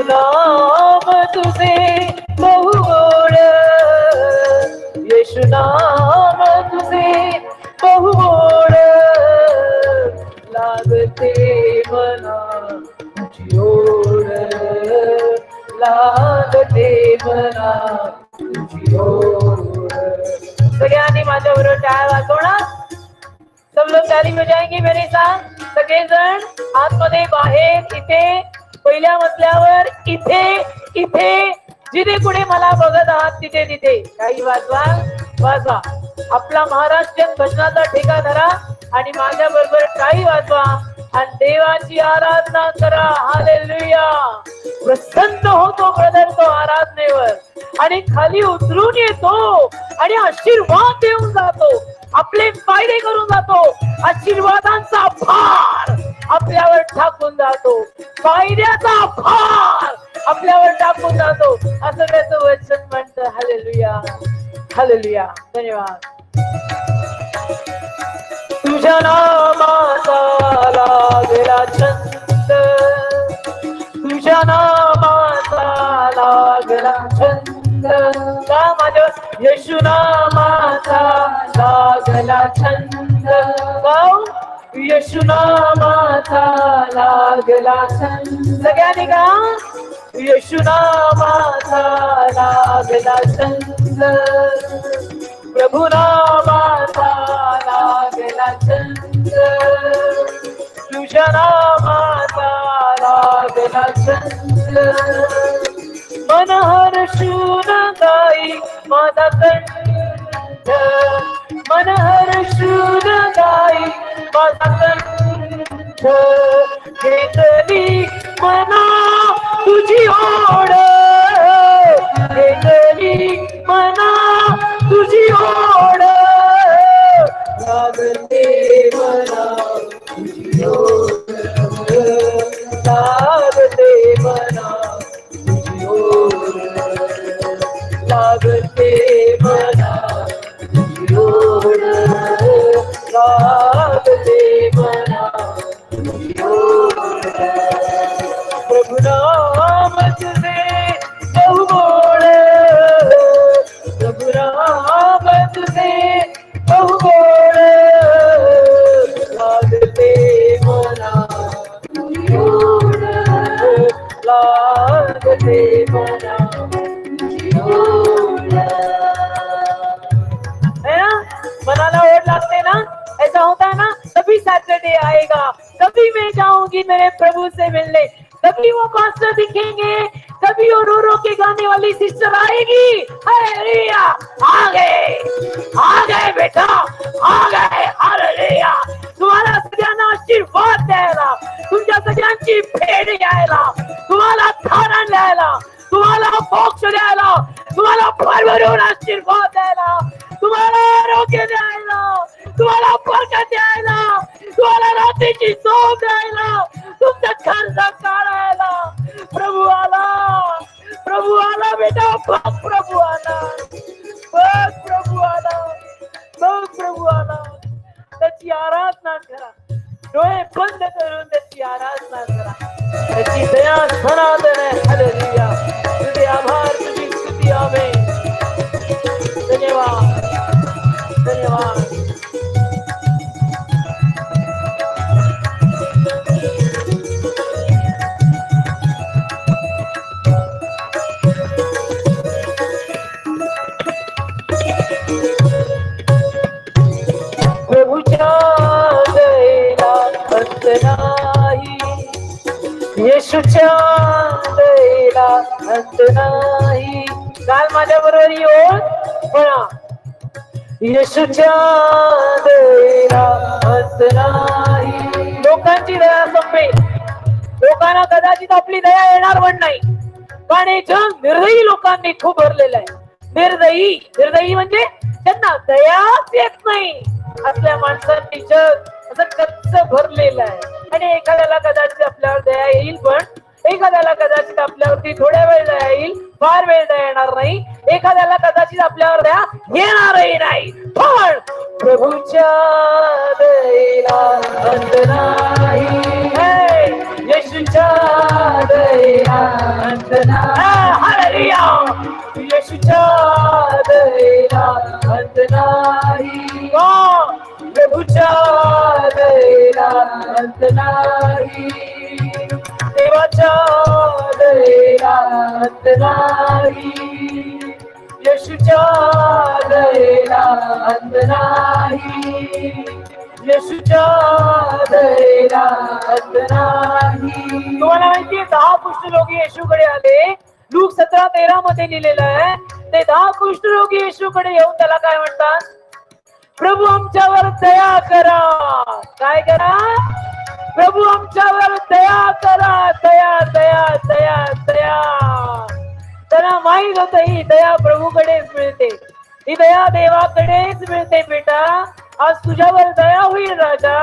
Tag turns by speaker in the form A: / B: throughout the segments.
A: नाम तुझे बहु गोड, येशू नाम तुझे बहु गोड, लागते मना तुझी ओढ, लागते मना तुझी ओढ. सगळ्यांनी माझ्या बरोबर टाळ वाजवणार. सब लोग ताली बजाएंगे मेरे साथ. सगळेजण आतमध्ये बाहेर इथे पहिल्या मजल्यावर इथे इथे जिथे कुठे मला बघत आहात तिथे तिथे काही वाजवा वाजवा. आपला महाराष्ट्रीयन भजनाचा ठेका धरा आणि माझ्या बरोबर काही वाजवा आणि देवाची आराधना करा. हालेलुया. प्रसन्न होतो ब्रदर तो आराधनेवर आणि खाली उतरून येतो आणि आशीर्वाद देऊन जातो. आपले फायदे करून जातो. आशीर्वादांचा भार आपल्यावर टाकून जातो. फायद्याचा भार आपल्यावर टाकून जातो असं त्याचं वचन म्हणतं. Hallelujah hallelujah. धन्यवाद. तुझ्या नामाचा लागला छंद, तुझ्या नामाचा लागला छंद, का माझ्या येशू नामाचा लागला छंद, गाऊ येशू नामाचा लागला छंद. सगळ्यांनी का येशू नामाचा लागला छंद, प्रभू नामाचा लागला छंद, तुझ्या नामाचा लागला छंद. मन हर्षून गाई माझा कंठ, मन हर्षून गाई माझा कंठ, घेतली मना तुझी ओढ, घेतली मना तुझी ओढ, लागते मना तुझी ओढ, लागते मना तुझी ओढ, लागते मना तुझी ओढ, लागते मना तुझी ओढ. प्रभु नाम तुझे बहु गोड, प्रभु नाम तुझे बहु गोड, लागते मना तुझी ओढ, लागते मना तुझी ओढ. है ना? मनाला ओढ लागते ना. ऐसा होता है ना. तभी सैटरडे आएगा, तभी मैं जाऊंगी मेरे प्रभु से मिलने, तभी वो पास्टर दिखेंगे, तभी वो रो रो के गाने वाली सिस्टर आएगी. हालेलुया. आ गए बेटा, आ गए. हालेलुया. तुम्हाला सगळ्यांना आशीर्वाद द्यायला, तुमच्या सगळ्यांची भेट घ्यायला, तुम्हाला धारण द्यायला, तुम्हाला मोक्ष द्यायला, तुम्हाला भरभरून आशीर्वाद द्यायला, तुम्हाला आरोग्य द्यायला, तुम्हाला बरकत द्यायला, तुम्हाला रात्रीची झोप द्यायला, तुमचं खर्च काढायला. प्रभू आला, प्रभू आला बेटा. बघ प्रभू आला, बघ प्रभू आला, बघ प्रभू आला. त्याची आराधना करा. डोळे बंद करून त्याची आराधना करा. त्याची दया सनातन आहे. हालेलुया. तुझे आभार, तुझी स्तुती. आमेन. धन्यवाद धन्यवाद. प्रभूच्या दयेला अंत नाही, येशूच्या दयेला अंत नाही. काल माझ्या बरोबर येऊन म्हणा, येशूच्या दयेला अंत नाही. लोकांची दया संपेल, लोकांना कदाचित आपली दया येणार पण नाही, पण हे जग निर्दयी लोकांनी खूप भरलेलं आहे. निर्दयी, निर्दयी म्हणजे त्यांना दयाच येत नाही असल्या माणसांनी जग असं कच्च भरलेलं आहे. आणि एखाद्याला कदाचित आपल्यावर दया येईल, पण एखाद्याला कदाचित आपल्यावरती थोड्या वेळ दया येईल, फार वेळ दया येणार नाही, एखाद्याला कदाचित आपल्यावर दया येणारही नाही, पण प्रभूच्या दयेला अंत नाही, येशूच्या दयेला अंत नाही, हालेलुया, येशूच्या दयेला अंत नाही, प्रभूच्या दयेला अंत नाही, देवाच्या दयेला अंत नाही, येशूच्या दयेला अंत नाही, येशूच्या दयेला अंत नाही. तुम्हाला माहितीये 10 कुष्ठरोगी येशूकडे आले. लूक 17:13 मध्ये लिहिलेलं आहे. ते 10 कुष्ठरोगी येशूकडे येऊन त्याला काय म्हणतात? प्रभू आमच्यावर दया करा. काय करा? प्रभू आमच्यावर दया करा. दया दया दया दया. त्यांना माहित होत ही दया प्रभूकडेच मिळते, ही दया देवाकडेच मिळते. बेटा आज तुझ्यावर दया होईल राजा,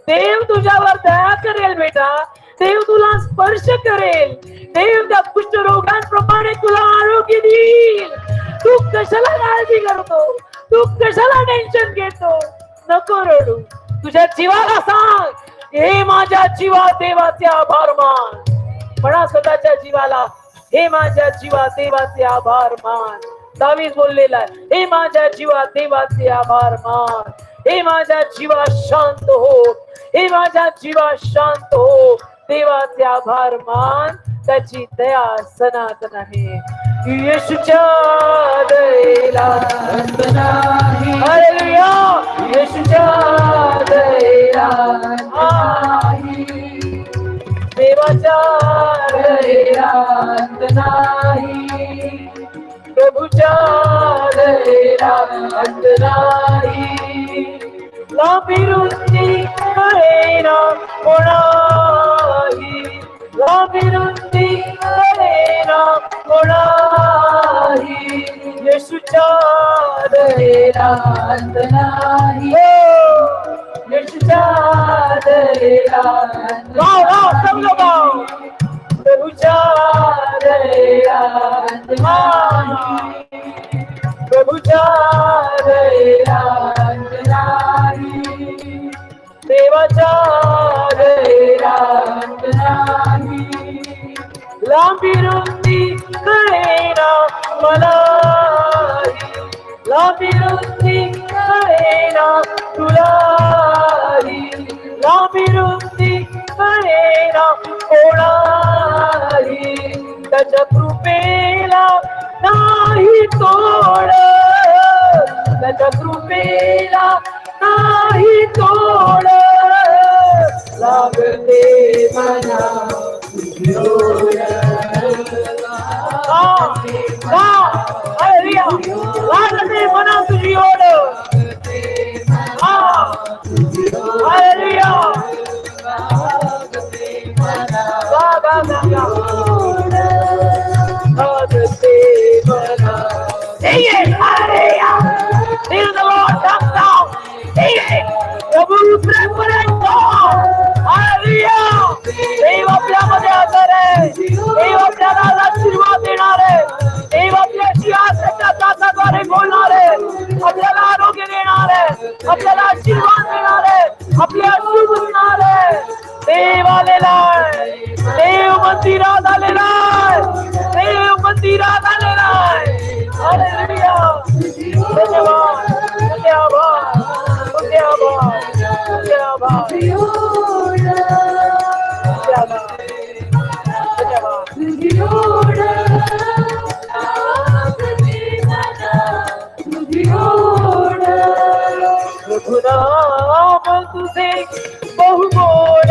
A: देव तुझ्यावर दया करेल बेटा, देव तुला स्पर्श करेल, देव त्या कुष्ठरोगांप्रमाणे तुला आरोग्य देईल. तू कशाला काळजी करतो? तू कशाला टेन्शन घेतो? नको रडू. तुझ्या जीवाला सांग, हे माझ्या जीवा देवाचे आभार मान. म्हणा स्वतःच्या जीवाला, हे माझ्या जीवा देवाचे आभार मान. दावीद बोललेला आहे, हे माझ्या जीवा देवाचे आभार मान. हे माझ्या जीवा शांत हो, हे माझ्या जीवा शांत हो, देवाचे आभार मान. त्याची दया सनातन आहे. येशूच्या दयेला अंत नाही. हालेलुया. येशूच्या दयेला नाही. देवाच्या दयेला अंत नाही. प्रभूच्या दयेला अंत नाही. लांबीरुंदी कळेना कोणाही, लांबीरुंदी कळेना कोणाही. येशूच्या दयेला अंत नाही. येशूच्या दयेला गाव गाव सब लोग गाव. प्रभूच्या दयेला अंत नाही. प्रभूच्या दयेला अंत नाही. देवाच्या दयेला अंत नाही. लांबीरुंदी कळेना मलाही, लांबीरुंदी कळेना तुलाही, लांबीरुंदी कळेना कोणाही. त्याच्या कृपेला नाही तोड, त्याच्या कृपेला नाही तोड. लागते मना तुझी ओढ. लागते मना तुझी ओढ. Hallelujah. Hear the Lord comes down. प्रभू देव आपल्यामध्ये हजर आहे. देव आपल्याला आशीर्वाद देणार आहे. देव आपल्याशी आशाच्या तासाद्वारे बोलणार आहे. आपल्याला आरोग्य देणार आहे. आपल्याला आशीर्वाद देणार आहे. आपले अश्रू पुसणार आहे. देव आलेला आहे. देव मंदिरात आलेला आहे. देव मंदिरात आलेला आहे. हालेलुया. धन्यवाद. धन्यवाद. धन्यवाद. धन्यवाद. रघुनाम तुझे बहुगोड,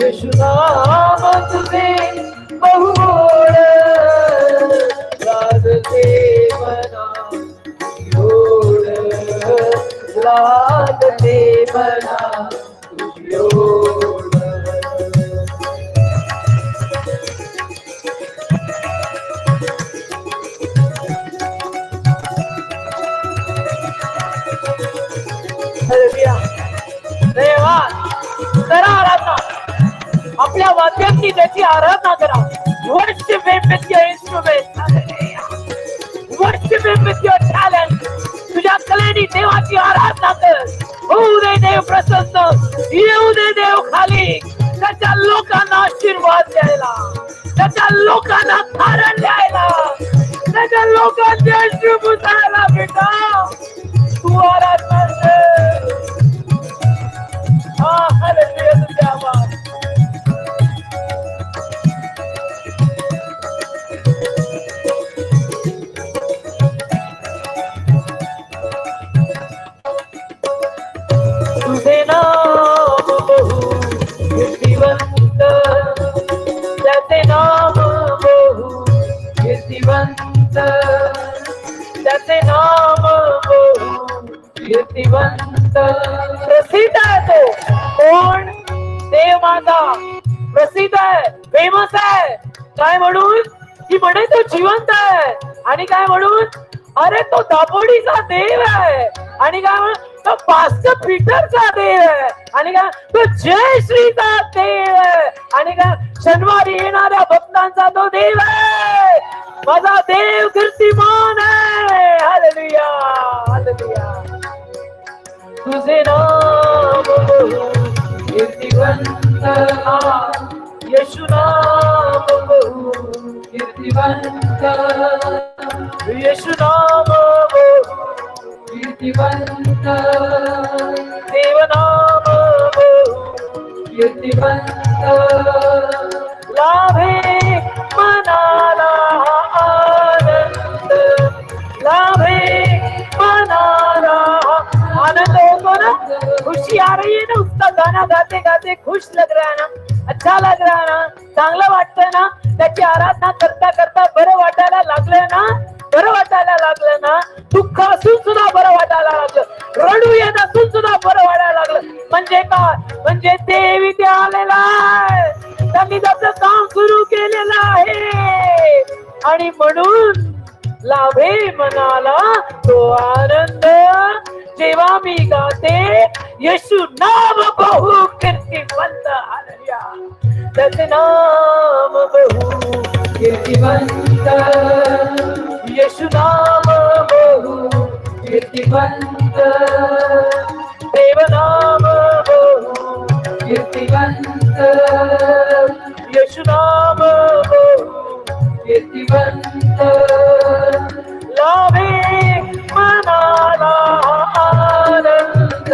A: येशुनाम तुझे बहुगोड. लागते मना गोड, लागते मना गोड. धन्यवाद. जरा आराधना आपल्या वाद्यांनी त्याची आराधना करा. Worship him with your instruments. Worship him with your talent. तुझ्या कलेनी देवाची आराधना कर. होऊ दे देव प्रसन्न, येऊ दे देव खाली. त्याच्या लोकांना आशीर्वाद द्यायला, त्याच्या लोकांना तारण द्यायला, त्याच्या लोकांचे अश्रू पुसायला. बेटा तू आराधना कर. हा हालेलुया तुझ्या आवाज. तुझे नाम बहु कीर्तिवंत, त्याचे नाम बहु कीर्तिवंत, त्याचे नाम बहु कीर्तिवंत. प्रसिद्ध आहे तो. कोण? देव माझा प्रसिद्ध आहे, फेमस आहे. काय म्हणून? की म्हणे तो जिवंत आहे. आणि काय म्हणून? अरे तो दापोडीचा देव आहे. आणि काय म्हणून? तो पास्टर पीटरचा देव आहे. आणि काय? तो जय श्रीचा देव आहे. आणि काय? शनिवारी येणाऱ्या भक्तांचा तो देव आहे. माझा देव कीर्तिमान आहे. Hallelujah hallelujah. तुझे नाम बहु कीर्तिवंत, येशू नाम बहु कीर्तिवंत, येशू नाम बहु कीर्तिवंत, देव नाम बहु कीर्तिवंत. लाभे मनाला आनंद, लाभे मनाला आनंद होतो ना. खुशी आ रही है ना. उसका गाना गाते गाते खुश लग रहा है ना, अच्छा लग रहा है ना, चांगलं वाटतंय ना. त्याची आराधना करता करता बरं वाटायला लागलं ना, बरं वाटायला लागलं ना. दुःख असून सुद्धा बरं वाटायला लागलं, रडू येत असून सुद्धा बरं वाटायला लागलं. म्हणजे काय? म्हणजे देव इथे आलेला आहे, त्यांनी त्याचं काम सुरू केलेलं आहे. आणि म्हणून लाभे मनाला तो आनंद, जेव्हा मी गाते येशू नाम बहु कीर्तिवंत. हालेलुया. त्याचे नाम बहु कीर्तिवंत, येशू नाम बहु कीर्तिवंत, देव नाम बहु कीर्तिवंत, येशू नाम बहु कीर्तिवंत. लाभे मनाला आनंद,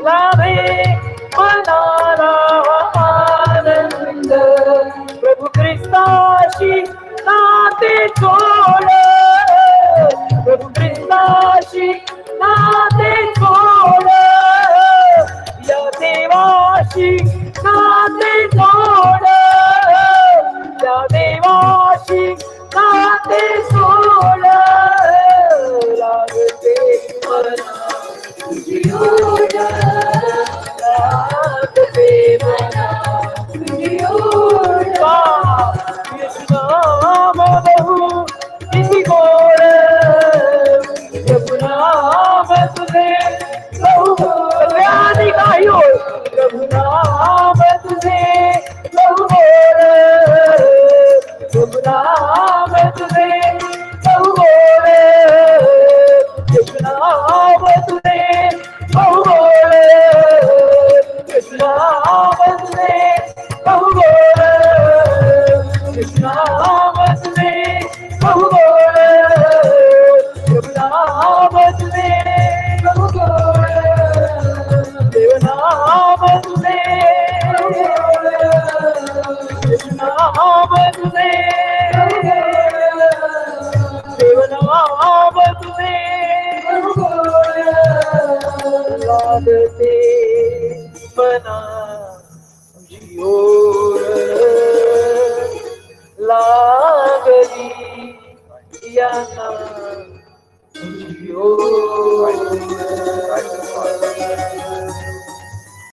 A: लाभे मनाला आनंद. प्रभु ख्रिस्ताशी नाते जोड, प्रभु ख्रिस्ताशी नाते जोड, या देवाशी नाते जोड, या देवाशी नाते जोड. लागते मना तुझी ओढ, लागते मना तुझी ओढ. येशू नाम बहु किती गोड, प्रभु नाम तुझे बहु सगळ्यांनी काही होय. प्रभु नाम तुझे बहु गोड, प्रभु नाम तुझे बहु गोड, येशू नाम तुझे बहु गोड, येशू नाम तुझे बहु गोड, येशू नाम तुझे बहु गोड, प्रभु नाम तुझे बहु गोड, देव नाम तुझे बहु गोड, येशू नाम तुझे बहु गोड, देव नाम तुझे बहु गोड. लागते मना तुझी ओढ, लागली या तुझी ओढ.